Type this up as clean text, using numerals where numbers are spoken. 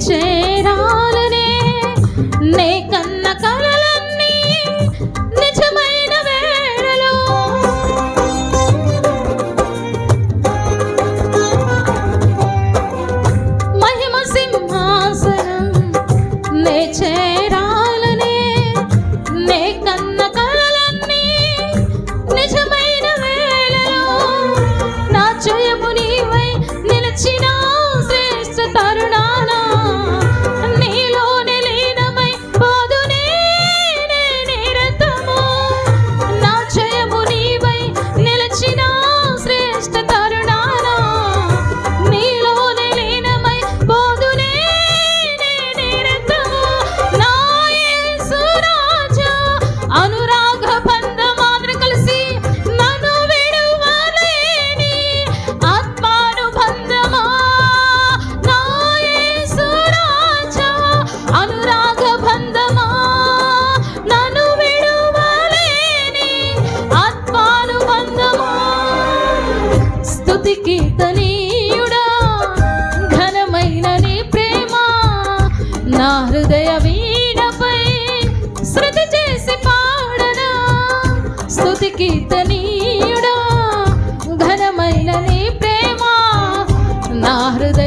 చేరాలనే నే కన్న కలలన్నీ నిజమైన వేళలో మహిమ సింహాసనం నే చేరాలనే నే కన్న కలలన్నీ నిజమైన వేళలో నా జయము నీవై నిలిచిన శ్రేష్ఠ తరుణాన నీలోనే లీనమై పోదునే నే నిరతము నా జయము నీవై నిలిచిన శ్రేష్ఠ తరుణాన నీలోనే లీనమై పోదునే నే నిరతము నా యేసు రాజా అనురాగ బంధమాత్ర కలిసి నన్ను విడువలేని ఆత్మానుబంధమా నా యేసు రాజా అనురాగ బంధమా నన్ను విడువలేని ఆత్మానుబంధమా స్తుతి కీర్తనీయుడా ఘనమైన నీ ప్రేమ నా హృదయ వీణపై శృతి చేసి పాడనా స్తుతి కీర్తనీయుడా ఘనమైన నీ ప్రేమ నా హృదయ